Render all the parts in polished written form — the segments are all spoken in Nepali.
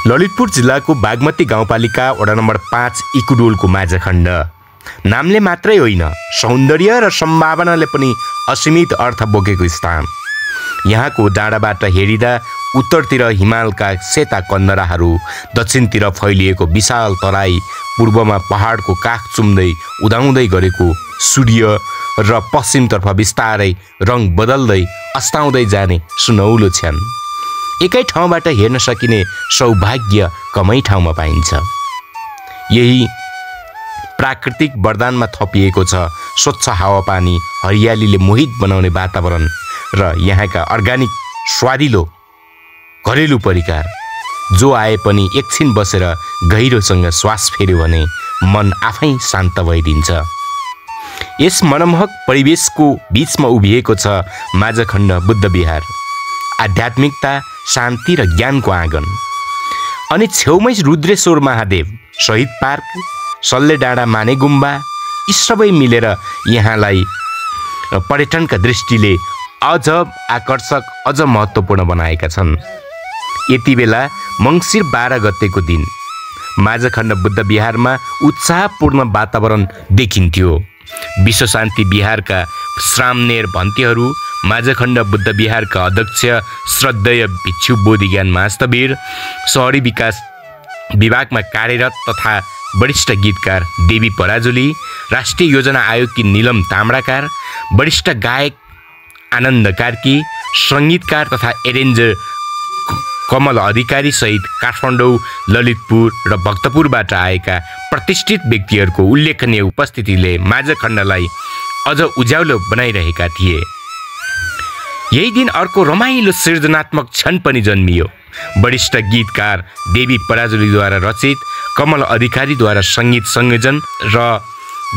ललितपुर जिल्लाको बागमती गाउँपालिका वडा नम्बर 5 इकुडोलको माझाखण्ड नामले मात्रै होइन, सौन्दर्य र सम्भावनाले पनि असीमित अर्थ बोकेको स्थान। यहाँको डाँडाबाट हेरिदा उत्तरतिर हिमालका सेता कन्दराहरू, दक्षिणतिर फैलिएको विशाल तराई, पूर्वमा पहाडको काख चुम्दै उदाउँदै गरेको सूर्य र पश्चिमतर्फ बिस्तारै रङ बदल्दै अस्ताउँदै जाने सुनौलो क्षण। एकै ठाउँबाट हेर्न सकिने सौभाग्य कमै ठाउँमा पाइन्छ। यही प्राकृतिक वरदानमा थपिएको छ स्वच्छ हावापानी, हरियालीले मोहित बनाउने वातावरण र यहाँका अर्ग्यानिक स्वादिलो घरेलु परिकार। जो आए पनि एकछिन बसेर गहिरोसँग श्वास फेर्यो भने मन आफै शान्त भइदिन्छ। यस मनमोहक परिवेशको बीचमा उभिएको छ माझाखण्ड बुद्ध विहार। आध्यात्मिकता, शान्ति र ज्ञानको आँगन। अनि छेउमै रुद्रेश्वर महादेव, शहीद पार्क, सल्ले डाँडा, माने गुम्बा, यी सबै मिलेर यहाँलाई पर्यटनका दृष्टिले अझ आकर्षक, अझ महत्त्वपूर्ण बनाएका छन्। यति बेला मङ्सिर 12 गतेको दिन माझाखण्ड बुद्ध विहारमा उत्साहपूर्ण वातावरण देखिन्थ्यो। विश्व शान्ति विहारका श्रामनेर भन्तीहरू, माझाखण्ड बुद्ध विहारका अध्यक्ष श्रद्धेय भिक्षु बोधिज्ञान महास्तवीर, शहरी विकास विभागमा कार्यरत तथा वरिष्ठ गीतकार देवी पराजुली, राष्ट्रिय योजना आयोगकी नीलम ताम्राकार, वरिष्ठ गायक आनन्द कार्की, सङ्गीतकार तथा एरेन्जर कमल अधिकारी सहित काठमाडौँ, ललितपुर र भक्तपुरबाट आएका प्रतिष्ठित व्यक्तिहरूको उल्लेखनीय उपस्थितिले माझाखण्डलाई अझ उज्यालो बनाइरहेका थिए। यही दिन अर्को रमाइलो सृजनात्मक क्षण पनि जन्मियो। वरिष्ठ गीतकार देवी पराजुलीद्वारा रचित, कमल अधिकारीद्वारा सङ्गीत संयोजन र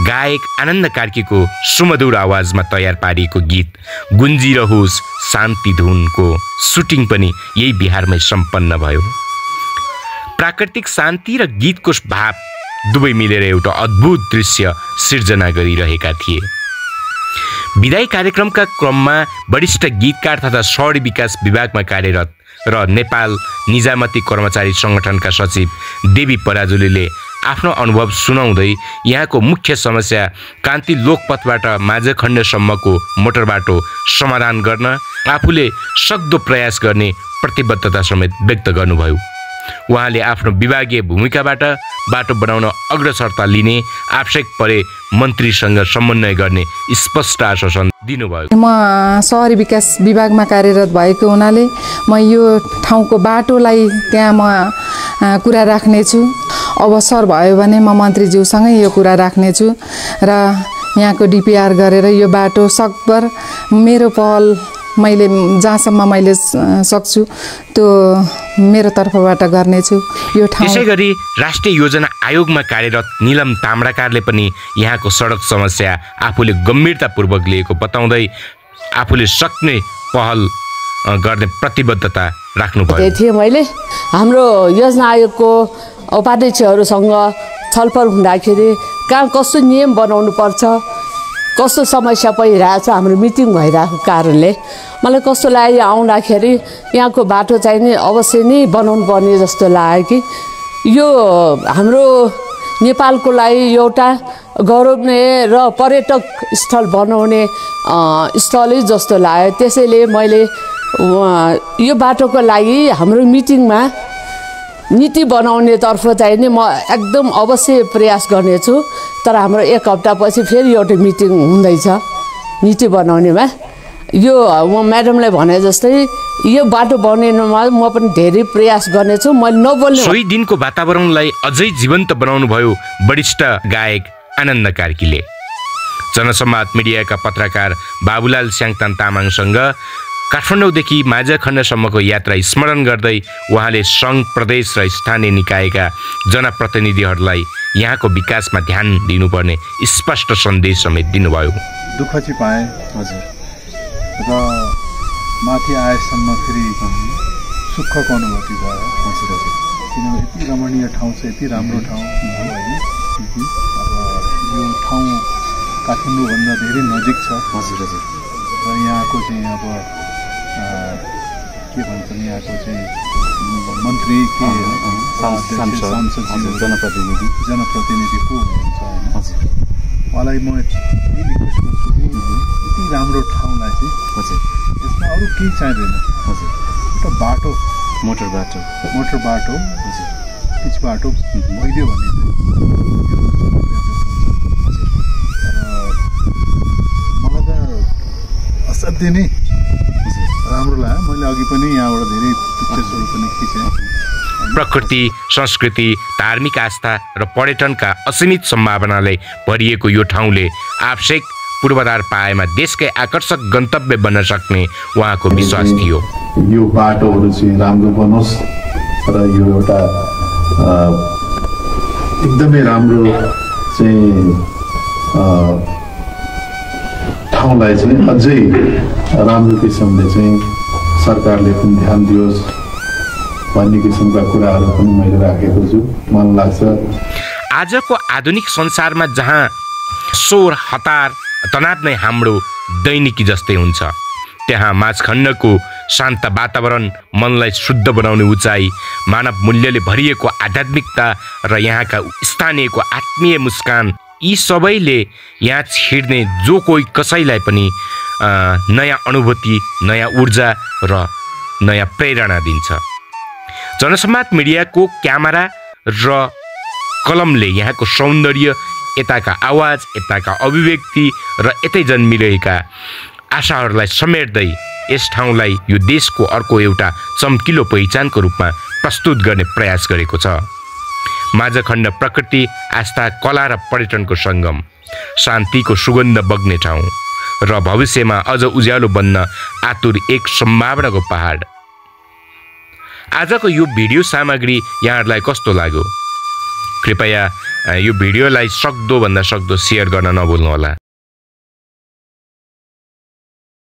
गायक आनन्द कार्कीको सुमधुर आवाजमा तयार पारिएको गीत गुन्जिरहोस् शान्ति धुनको सुटिङ पनि यही बिहारमै सम्पन्न भयो। प्राकृतिक शान्ति र गीतको भाव दुवै मिलेर एउटा अद्भुत दृश्य सिर्जना गरिरहेका थिए। विदाई कार्यक्रमका क्रममा वरिष्ठ गीतकार तथा शहरी विकास विभागमा कार्यरत र नेपाल निजामती कर्मचारी सङ्गठनका सचिव देवी पराजुलीले आफ्नो अनुभव सुनाउँदै यहाँको मुख्य समस्या कान्ति लोकपथबाट माझाखण्डसम्मको मोटर बाटो समाधान गर्न आफूले सक्दो प्रयास गर्ने प्रतिबद्धता समेत व्यक्त गर्नुभयो। उहाँले आफ्नो विभागीय भूमिकाबाट बाटो बनाउन अग्रसरता लिने, आवश्यक परे मन्त्रीसँग समन्वय गर्ने स्पष्ट आश्वासन दिनुभयो। म शहरी विकास विभागमा कार्यरत भएको हुनाले म यो ठाउँको बाटोलाई त्यहाँ म कुरा राख्नेछु। अवसर भयो भने म मन्त्रीज्यूसँगै यो कुरा राख्नेछु र यहाँको डिपिआर गरेर यो बाटो सकभर मेरो पहल मैले जहाँसम्म मैले सक्छु त्यो मेरो तर्फबाट गर्नेछु। यो ठाउँ त्यसैगरी राष्ट्रिय योजना आयोगमा कार्यरत नीलम ताम्राकारले पनि यहाँको सडक समस्या आफूले गम्भीरतापूर्वक लिएको बताउँदै आफूले सक्ने पहल गर्ने प्रतिबद्धता राख्नुभयो। थिएँ मैले हाम्रो योजना आयोगको उपाध्यक्षहरूसँग छलफल हुँदाखेरि कहाँ कस्तो नियम बनाउनु पर्छ, कस्तो समस्या परिरहेछ, हाम्रो मिटिङ भइरहेको कारणले मलाई कस्तो लाग्यो आउँदाखेरि यहाँको बाटो चाहिँ नि अवश्य नै बनाउनु पर्ने जस्तो लाग्यो कि यो हाम्रो नेपालको लागि एउटा गौरवनीय र पर्यटक स्थल बनाउने स्थलै जस्तो लाग्यो। त्यसैले मैले यो बाटोको लागि हाम्रो मिटिङमा नीति बनाउने तर्फ चाहिँ नि म एकदम अवश्य प्रयास गर्नेछु। तर हाम्रो 1 हप्तापछि फेरि एउटा मिटिङ हुँदैछ नीति बनाउनेमा। यो म म्याडमलाई भने जस्तै यो बाटो बनाउनमा म पनि धेरै प्रयास गर्नेछु। मैले नबोल्ने सोही दिनको वातावरणलाई अझै जीवन्त बनाउनु भयो वरिष्ठ गायक आनन्द कार्कीले। जनसंवाद मिडियाका पत्रकार बाबुलाल स्याङतान तामाङसँग काठमाडौँदेखि माझाखण्डसम्मको यात्रा स्मरण गर्दै उहाँले सङ्घ, प्रदेश र स्थानीय निकायका जनप्रतिनिधिहरूलाई यहाँको विकासमा ध्यान दिनुपर्ने स्पष्ट सन्देश समेत दिनुभयो। दुःख चाहिँ पाएँ हजुर, र माथि आएसम्म फेरि सुखको अनुभूति भयो हजुर। किनभने यति रमणीय ठाउँ छ, यति राम्रो ठाउँ होइन। अब यो ठाउँ काठमाडौँभन्दा धेरै नजिक छ हजुर हजुर। र यहाँको चाहिँ अब के भन्छन्, यहाँको चाहिँ मन्त्री के सांसद जनप्रतिनिधि को हुनुहुन्छ होइन उहाँलाई म यही रिक्वेस्ट गर्छु कि यति राम्रो ठाउँलाई चाहिँ यसमा अरू केही चाहिँदैन एउटा बाटो मोटर बाटो पिच बाटो भइदियो भने मलाई त असाध्यै नै राम्रो लाग्यो मैले अघि पनि यहाँबाट धेरै पिक्चर्सहरू पनि खिचेँ प्रकृति संस्कृति धार्मिक आस्था र पर्यटनका असीमित सम्भावनाले भरिएको यो ठाउँले आवश्यक पूर्वाधार पाएमा देशकै आकर्षक गन्तव्य बन्न सक्ने उहाँको विश्वास थियो। यो बाटोहरू चाहिँ राम्रो बनोस् र यो एउटा एकदमै राम्रो चाहिँ ठाउँलाई चाहिँ अझै राम्रो किसिमले चाहिँ सरकारले पनि ध्यान दियोस् भन्ने किसिमका कुराहरू पनि मैले राखेको छु। मलाई लाग्छ आजको आधुनिक संसारमा जहाँ शोर हतार तनाव नै हाम्रो दैनिकी जस्तै हुन्छ त्यहाँ माझखण्डको शान्त वातावरण मनलाई शुद्ध बनाउने उचाइ मानव मूल्यले भरिएको आध्यात्मिकता र यहाँका स्थानीयको आत्मीय मुस्कान यी सबैले यहाँ छिर्ने जो कोही कसैलाई पनि नयाँ अनुभूति नयाँ ऊर्जा र नयाँ प्रेरणा दिन्छ। जनसंवाद मिडियाको क्यामेरा र कलमले यहाँको सौन्दर्य यताका आवाज यताका अभिव्यक्ति र यतै जन्मिरहेका आशाहरूलाई समेट्दै यस ठाउँलाई यो देशको अर्को एउटा चम्किलो पहिचानको रूपमा प्रस्तुत गर्ने प्रयास गरेको छ। माझखण्ड प्रकृति आस्था कला र पर्यटनको सङ्गम शान्तिको सुगन्ध बग्ने ठाउँ र भविष्यमा अझ उज्यालो बन्न आतुर एक सम्भावनाको पहाड। आजको यो भिडियो सामग्री यहाँहरूलाई कस्तो लाग्यो? कृपया यो भिडियोलाई सक्दो भन्दा सक्दो सेयर गर्न नभुल्नुहोला।